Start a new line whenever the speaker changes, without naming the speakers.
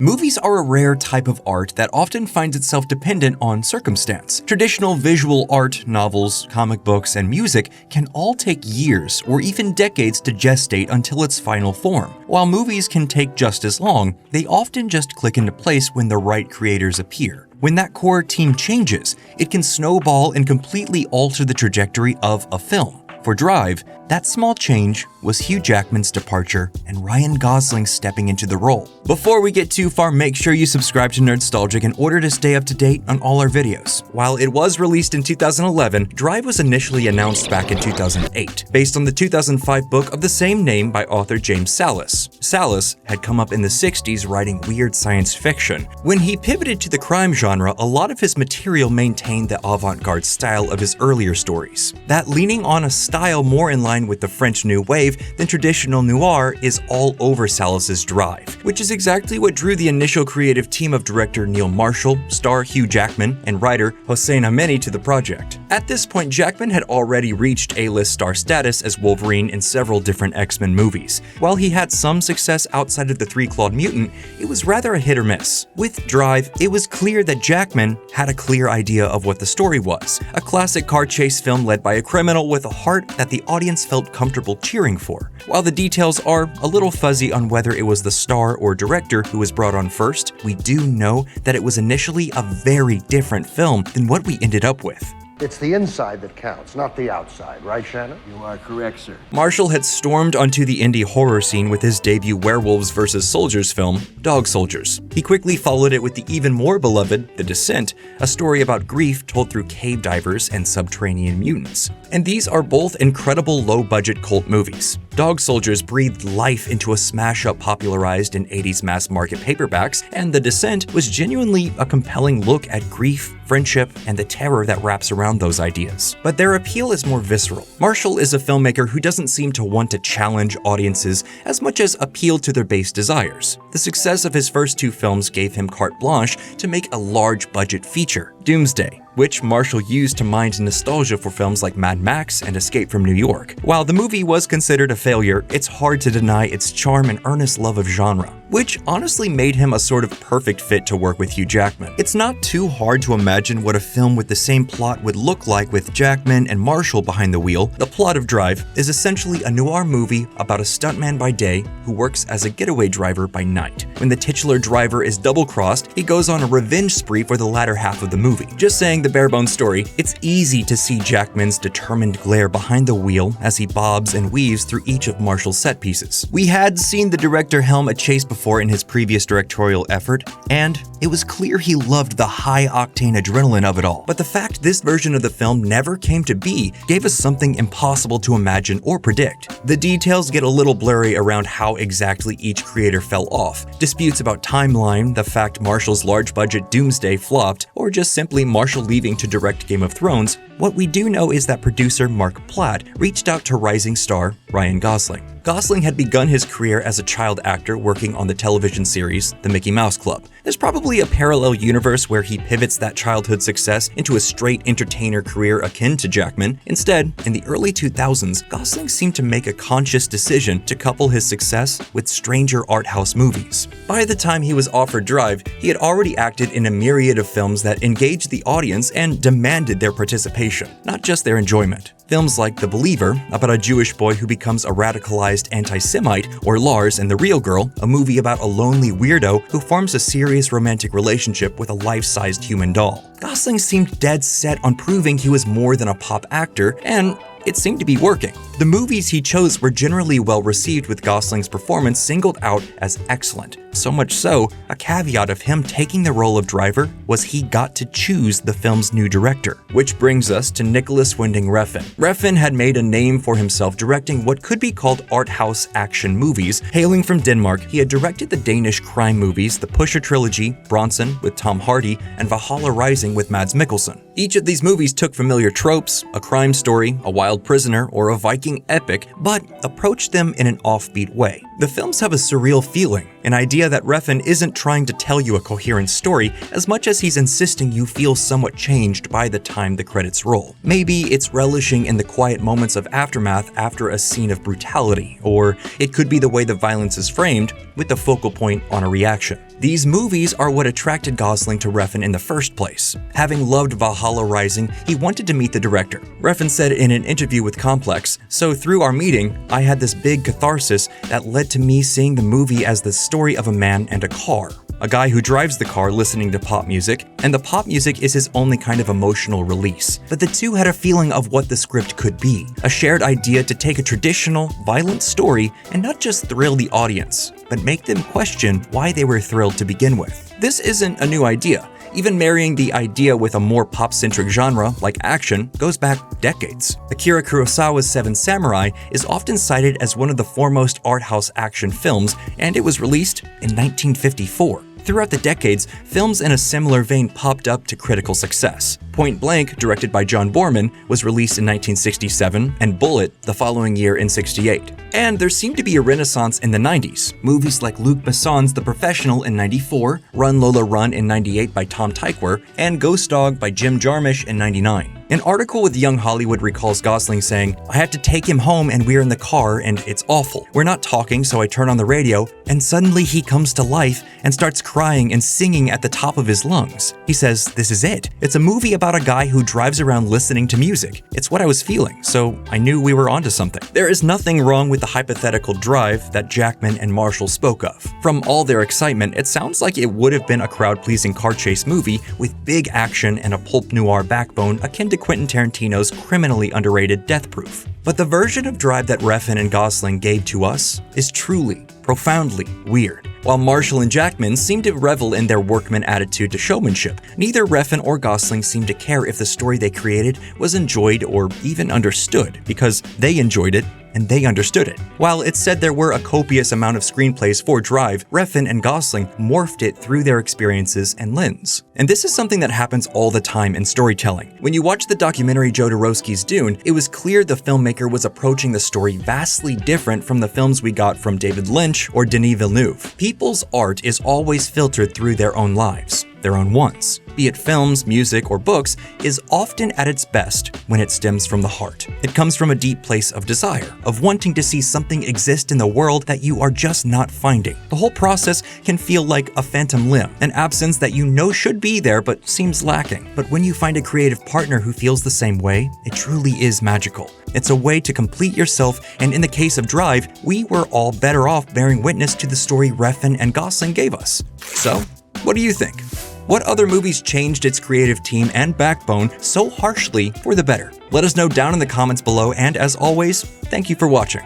Movies are a rare type of art that often finds itself dependent on circumstance. Traditional visual art, novels, comic books, and music can all take years or even decades to gestate until its final form. While movies can take just as long, they often just click into place when the right creators appear. When that core team changes, it can snowball and completely alter the trajectory of a film. For Drive, that small change was Hugh Jackman's departure and Ryan Gosling stepping into the role. Before we get too far, make sure you subscribe to Nerdstalgic in order to stay up to date on all our videos. While it was released in 2011, Drive was initially announced back in 2008, based on the 2005 book of the same name by author James Sallis. Sallis had come up in the 60s writing weird science fiction. When he pivoted to the crime genre, a lot of his material maintained the avant-garde style of his earlier stories. That leaning on a style more in line with the French New Wave than traditional noir is all over Sallis's Drive, which is exactly what drew the initial creative team of director Neil Marshall, star Hugh Jackman, and writer Hossein Amini to the project. At this point, Jackman had already reached A-list star status as Wolverine in several different X-Men movies. While he had some success outside of the Three-Clawed Mutant, it was rather a hit or miss. With Drive, it was clear that Jackman had a clear idea of what the story was, a classic car chase film led by a criminal with a heart that the audience felt comfortable cheering for. While the details are a little fuzzy on whether it was the star or director who was brought on first, we do know that it was initially a very different film than what we ended up with.
It's the inside that counts, not the outside, right, Shannon?
You are correct, sir.
Marshall had stormed onto the indie horror scene with his debut Werewolves vs. Soldiers film, Dog Soldiers. He quickly followed it with the even more beloved The Descent, a story about grief told through cave divers and subterranean mutants. And these are both incredible low-budget cult movies. Dog Soldiers breathed life into a smash-up popularized in 80s mass-market paperbacks, and The Descent was genuinely a compelling look at grief, friendship, and the terror that wraps around those ideas. But their appeal is more visceral. Marshall is a filmmaker who doesn't seem to want to challenge audiences as much as appeal to their base desires. The success of his first two films gave him carte blanche to make a large-budget feature, Doomsday, which Marshall used to mine nostalgia for films like Mad Max and Escape from New York. While the movie was considered a failure, it's hard to deny its charm and earnest love of genre, which honestly made him a sort of perfect fit to work with Hugh Jackman. It's not too hard to imagine what a film with the same plot would look like with Jackman and Marshall behind the wheel. The plot of Drive is essentially a noir movie about a stuntman by day who works as a getaway driver by night. When the titular driver is double-crossed, he goes on a revenge spree for the latter half of the movie. Just saying the bare-bones story, it's easy to see Jackman's determined glare behind the wheel as he bobs and weaves through each of Marshall's set pieces. We had seen the director helm a chase before in his previous directorial effort, and it was clear he loved the high-octane adrenaline of it all. But the fact this version of the film never came to be gave us something impossible to imagine or predict. The details get a little blurry around how exactly each creator fell off. Disputes about timeline, the fact Marshall's large-budget Doomsday flopped, or just simply Marshall leaving to direct Game of Thrones. What we do know is that producer Mark Platt reached out to rising star Ryan Gosling. Gosling had begun his career as a child actor working on the television series The Mickey Mouse Club. There's probably a parallel universe where he pivots that childhood success into a straight entertainer career akin to Jackman. Instead, in the early 2000s, Gosling seemed to make a conscious decision to couple his success with stranger art house movies. By the time he was offered Drive, he had already acted in a myriad of films that engaged the audience and demanded their participation, not just their enjoyment. Films like The Believer, about a Jewish boy who becomes a radicalized anti-Semite, or Lars and the Real Girl, a movie about a lonely weirdo who forms a serious romantic relationship with a life-sized human doll. Gosling seemed dead set on proving he was more than a pop actor, and it seemed to be working. The movies he chose were generally well received, with Gosling's performance singled out as excellent. So much so, a caveat of him taking the role of driver was he got to choose the film's new director. Which brings us to Nicolas Winding Refn. Refn had made a name for himself directing what could be called art house action movies. Hailing from Denmark, he had directed the Danish crime movies The Pusher Trilogy, Bronson with Tom Hardy, and Valhalla Rising with Mads Mikkelsen. Each of these movies took familiar tropes, a crime story, a wild prisoner, or a Viking epic, but approached them in an offbeat way. The films have a surreal feeling, an idea that Refn isn't trying to tell you a coherent story as much as he's insisting you feel somewhat changed by the time the credits roll. Maybe it's relishing in the quiet moments of aftermath after a scene of brutality, or it could be the way the violence is framed, with the focal point on a reaction. These movies are what attracted Gosling to Refn in the first place. Having loved Valhalla Rising, he wanted to meet the director. Refn said in an interview with Complex, "So through our meeting, I had this big catharsis that led to me seeing the movie as the story of a man and a car. A guy who drives the car listening to pop music, and the pop music is his only kind of emotional release. But the two had a feeling of what the script could be, a shared idea to take a traditional, violent story and not just thrill the audience, but make them question why they were thrilled to begin with. This isn't a new idea. Even marrying the idea with a more pop-centric genre, like action, goes back decades. Akira Kurosawa's Seven Samurai is often cited as one of the foremost art house action films, and it was released in 1954. Throughout the decades, films in a similar vein popped up to critical success. Point Blank, directed by John Borman, was released in 1967, and Bullet the following year in '68. And there seemed to be a renaissance in the 90s. Movies like Luc Besson's The Professional in '94, Run Lola Run in '98 by Tom Tykwer, and Ghost Dog by Jim Jarmusch in '99. An article with Young Hollywood recalls Gosling saying, "I had to take him home and we're in the car and it's awful. We're not talking, so I turn on the radio and suddenly he comes to life and starts crying and singing at the top of his lungs." He says, "This is it. It's a movie about a guy who drives around listening to music. It's what I was feeling, so I knew we were onto something." There is nothing wrong with the hypothetical drive that Jackman and Marshall spoke of. From all their excitement, it sounds like it would have been a crowd-pleasing car chase movie with big action and a pulp noir backbone akin to Quentin Tarantino's criminally underrated Death Proof. But the version of Drive that Refn and Gosling gave to us is truly, profoundly weird. While Marshall and Jackman seem to revel in their workman attitude to showmanship, neither Refn or Gosling seem to care if the story they created was enjoyed or even understood, because they enjoyed it and they understood it. While it's said there were a copious amount of screenplays for Drive, Refn and Gosling morphed it through their experiences and lens. And this is something that happens all the time in storytelling. When you watch the documentary Jodorowsky's Dune, it was clear the filmmaker was approaching the story vastly different from the films we got from David Lynch or Denis Villeneuve. People's art is always filtered through their own lives, their own wants. Be it films, music, or books, is often at its best when it stems from the heart. It comes from a deep place of desire, of wanting to see something exist in the world that you are just not finding. The whole process can feel like a phantom limb, an absence that you know should be there but seems lacking. But when you find a creative partner who feels the same way, it truly is magical. It's a way to complete yourself, and in the case of Drive, we were all better off bearing witness to the story Refn and Gosling gave us. So, what do you think? What other movies changed its creative team and backbone so harshly for the better? Let us know down in the comments below, and as always, thank you for watching.